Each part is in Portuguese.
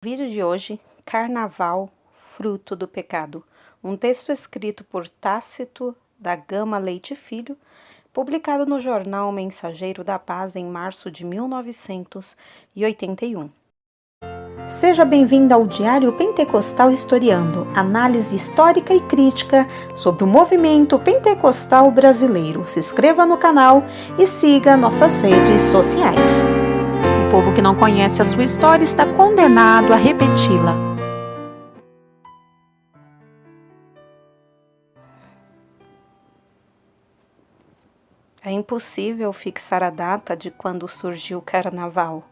Vídeo de hoje, Carnaval, fruto do pecado. Um texto escrito por Tácito da Gama Leite Filho, publicado no jornal Mensageiro da Paz em março de 1981. Seja bem-vindo ao Diário Pentecostal Historiando, análise histórica e crítica sobre o movimento pentecostal brasileiro. Se inscreva no canal e siga nossas redes sociais. O povo que não conhece a sua história está condenado a repeti-la. É impossível fixar a data de quando surgiu o Carnaval.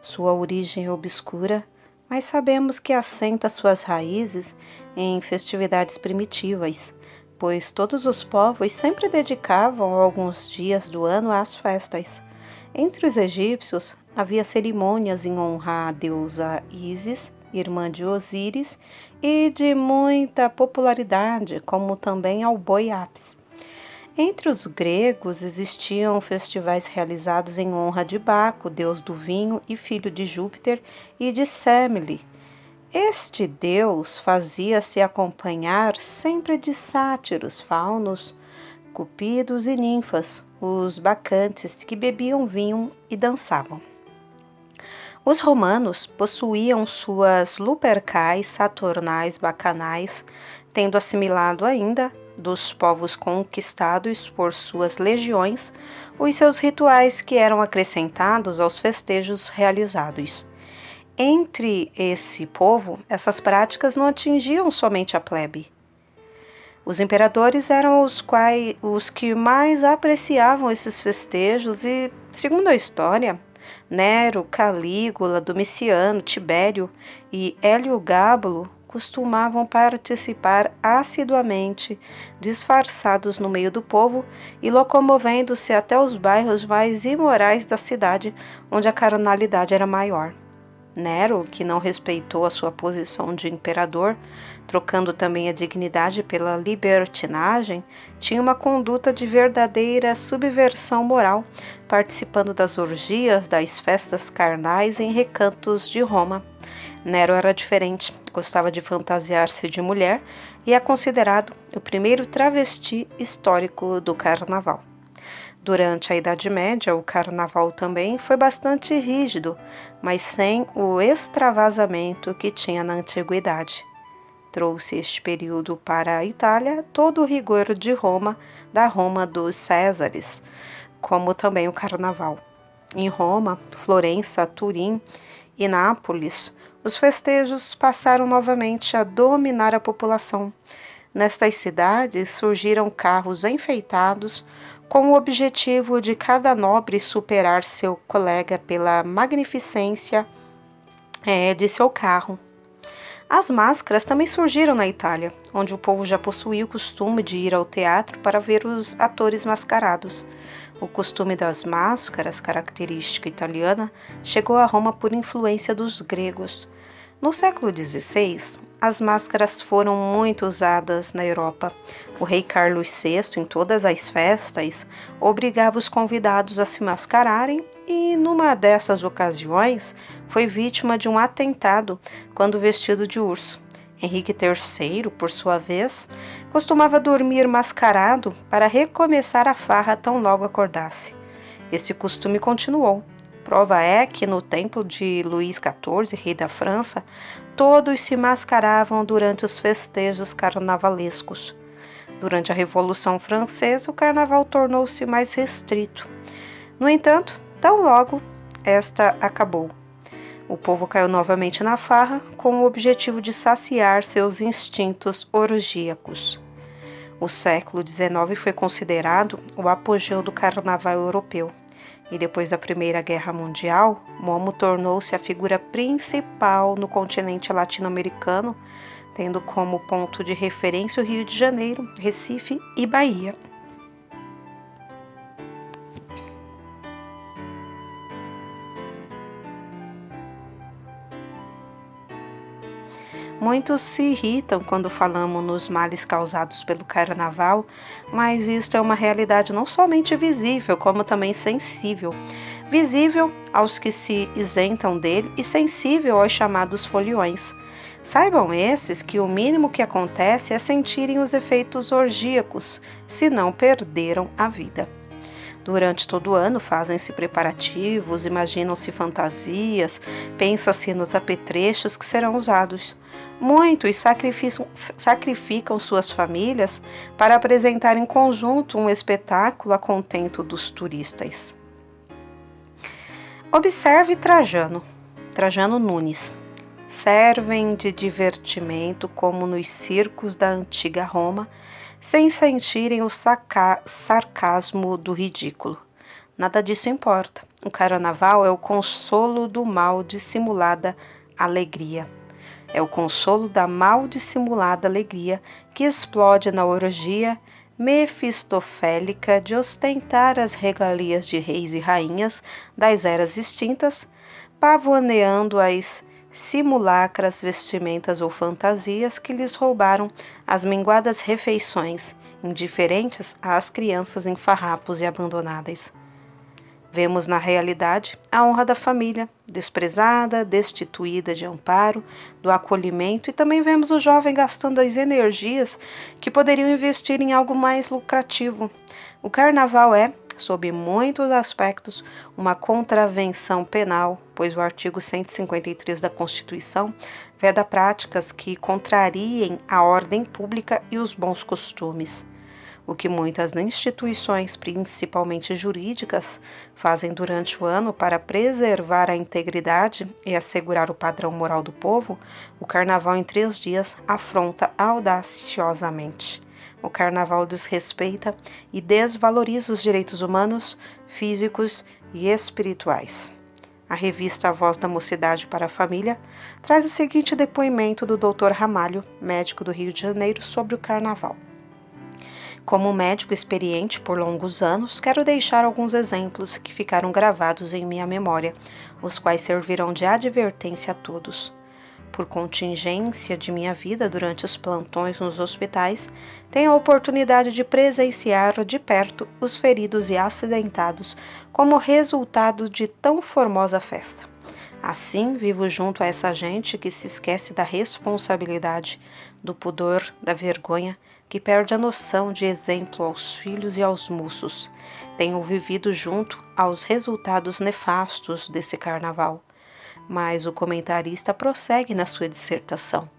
Sua origem é obscura, mas sabemos que assenta suas raízes em festividades primitivas, pois todos os povos sempre dedicavam alguns dias do ano às festas. Entre os egípcios, havia cerimônias em honra à deusa Ísis, irmã de Osíris, e de muita popularidade, como também ao boi Apis. Entre os gregos existiam festivais realizados em honra de Baco, deus do vinho e filho de Júpiter, e de Semele. Este deus fazia-se acompanhar sempre de sátiros, faunos, cupidos e ninfas, os bacantes, que bebiam vinho e dançavam. Os romanos possuíam suas lupercais, saturnais, bacanais, tendo assimilado ainda dos povos conquistados por suas legiões os seus rituais que eram acrescentados aos festejos realizados. Entre esse povo, essas práticas não atingiam somente a plebe. Os imperadores eram os que mais apreciavam esses festejos e, segundo a história, Nero, Calígula, Domiciano, Tibério e Heliogábulo costumavam participar assiduamente, disfarçados no meio do povo e locomovendo-se até os bairros mais imorais da cidade, onde a carnalidade era maior. Nero, que não respeitou a sua posição de imperador, trocando também a dignidade pela libertinagem, tinha uma conduta de verdadeira subversão moral, participando das orgias, das festas carnais em recantos de Roma. Nero era diferente, gostava de fantasiar-se de mulher e é considerado o primeiro travesti histórico do carnaval. Durante a Idade Média, o carnaval também foi bastante rígido, mas sem o extravasamento que tinha na antiguidade. Trouxe este período para a Itália todo o rigor de Roma, da Roma dos Césares, como também o carnaval. Em Roma, Florença, Turim e Nápoles, os festejos passaram novamente a dominar a população. Nestas cidades surgiram carros enfeitados com o objetivo de cada nobre superar seu colega pela magnificência de seu carro. As máscaras também surgiram na Itália, onde o povo já possuía o costume de ir ao teatro para ver os atores mascarados. O costume das máscaras, característica italiana, chegou a Roma por influência dos gregos. No século XVI, as máscaras foram muito usadas na Europa. O rei Carlos VI, em todas as festas, obrigava os convidados a se mascararem e, numa dessas ocasiões, foi vítima de um atentado quando vestido de urso. Henrique III, por sua vez, costumava dormir mascarado para recomeçar a farra tão logo acordasse. Esse costume continuou. Prova é que no tempo de Luís XIV, rei da França, todos se mascaravam durante os festejos carnavalescos. Durante a Revolução Francesa, o carnaval tornou-se mais restrito. No entanto, tão logo esta acabou. O povo caiu novamente na farra com o objetivo de saciar seus instintos orgíacos. O século XIX foi considerado o apogeu do carnaval europeu. E depois da Primeira Guerra Mundial, Momo tornou-se a figura principal no continente latino-americano, tendo como ponto de referência o Rio de Janeiro, Recife e Bahia. Muitos se irritam quando falamos nos males causados pelo carnaval, mas isto é uma realidade não somente visível, como também sensível. visível aos que se isentam dele e sensível aos chamados foliões. Saibam esses que o mínimo que acontece é sentirem os efeitos orgíacos, se não perderam a vida. Durante todo o ano fazem-se preparativos, imaginam-se fantasias, pensa-se nos apetrechos que serão usados. Muitos sacrificam suas famílias para apresentar em conjunto um espetáculo a contento dos turistas. Observe Trajano Nunes. Servem de divertimento como nos circos da antiga Roma, sem sentirem o sarcasmo do ridículo. Nada disso importa. O carnaval é o consolo do mal dissimulada alegria. É o consolo da mal dissimulada alegria que explode na orgia mefistofélica de ostentar as regalias de reis e rainhas das eras extintas, pavoneando as simulacras vestimentas ou fantasias que lhes roubaram as minguadas refeições, indiferentes às crianças em farrapos e abandonadas. Vemos na realidade a honra da família, desprezada, destituída de amparo, do acolhimento, e também vemos o jovem gastando as energias que poderiam investir em algo mais lucrativo. O carnaval é, sob muitos aspectos, uma contravenção penal, pois o artigo 153 da Constituição veda práticas que contrariem a ordem pública e os bons costumes. O que muitas instituições, principalmente jurídicas, fazem durante o ano para preservar a integridade e assegurar o padrão moral do povo, o carnaval em 3 dias afronta audaciosamente. O carnaval desrespeita e desvaloriza os direitos humanos, físicos e espirituais. A revista A Voz da Mocidade para a Família traz o seguinte depoimento do Dr. Ramalho, médico do Rio de Janeiro, sobre o carnaval. Como médico experiente por longos anos, quero deixar alguns exemplos que ficaram gravados em minha memória, os quais servirão de advertência a todos. Por contingência de minha vida durante os plantões nos hospitais, tenho a oportunidade de presenciar de perto os feridos e acidentados como resultado de tão formosa festa. Assim, vivo junto a essa gente que se esquece da responsabilidade, do pudor, da vergonha, que perde a noção de exemplo aos filhos e aos moços. Tenho vivido junto aos resultados nefastos desse carnaval. Mas o comentarista prossegue na sua dissertação.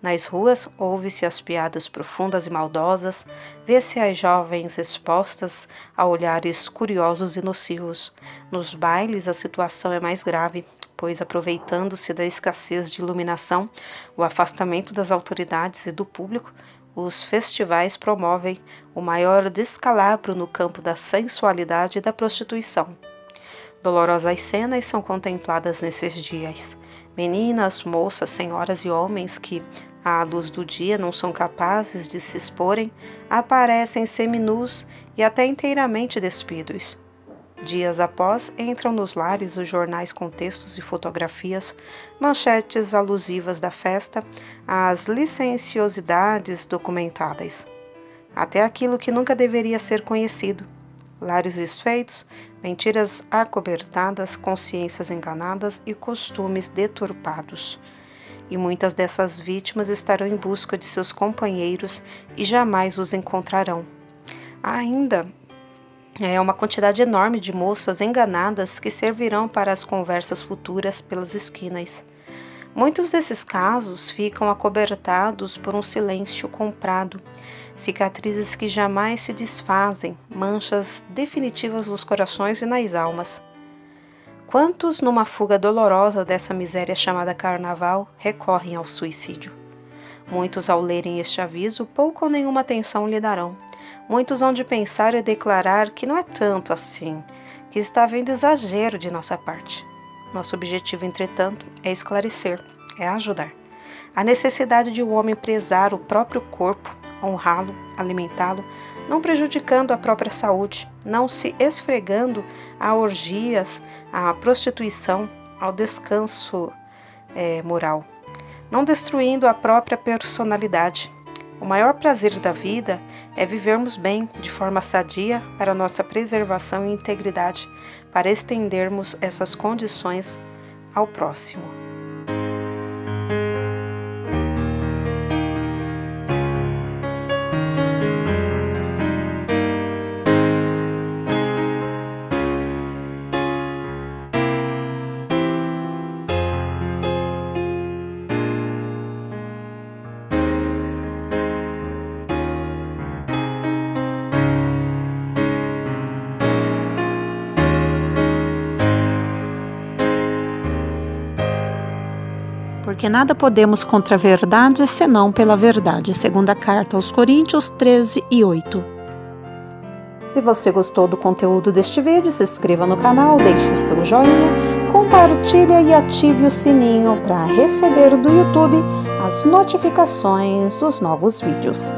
Nas ruas, ouve-se as piadas profundas e maldosas, vê-se as jovens expostas a olhares curiosos e nocivos. Nos bailes, a situação é mais grave, pois, aproveitando-se da escassez de iluminação, o afastamento das autoridades e do público, os festivais promovem o maior descalabro no campo da sensualidade e da prostituição. Dolorosas cenas são contempladas nesses dias. Meninas, moças, senhoras e homens que, à luz do dia, não são capazes de se exporem, aparecem seminus e até inteiramente despidos. Dias após, entram nos lares os jornais com textos e fotografias, manchetes alusivas da festa, às licenciosidades documentadas. Até aquilo que nunca deveria ser conhecido. Lares desfeitos, mentiras acobertadas, consciências enganadas e costumes deturpados. E muitas dessas vítimas estarão em busca de seus companheiros e jamais os encontrarão. Ainda é uma quantidade enorme de moças enganadas que servirão para as conversas futuras pelas esquinas. Muitos desses casos ficam acobertados por um silêncio comprado, cicatrizes que jamais se desfazem, manchas definitivas nos corações e nas almas. Quantos, numa fuga dolorosa dessa miséria chamada carnaval, recorrem ao suicídio? Muitos, ao lerem este aviso, pouco ou nenhuma atenção lhe darão. Muitos hão de pensar e declarar que não é tanto assim, que está havendo exagero de nossa parte. Nosso objetivo, entretanto, é esclarecer, é ajudar. A necessidade de o homem prezar o próprio corpo, honrá-lo, alimentá-lo, não prejudicando a própria saúde, não se esfregando a orgias, à prostituição, ao descanso moral, não destruindo a própria personalidade. O maior prazer da vida é vivermos bem, de forma sadia, para nossa preservação e integridade, para estendermos essas condições ao próximo. Porque nada podemos contra a verdade, senão pela verdade. Segunda carta aos Coríntios 13:8. Se você gostou do conteúdo deste vídeo, se inscreva no canal, deixe o seu joinha, compartilhe e ative o sininho para receber do YouTube as notificações dos novos vídeos.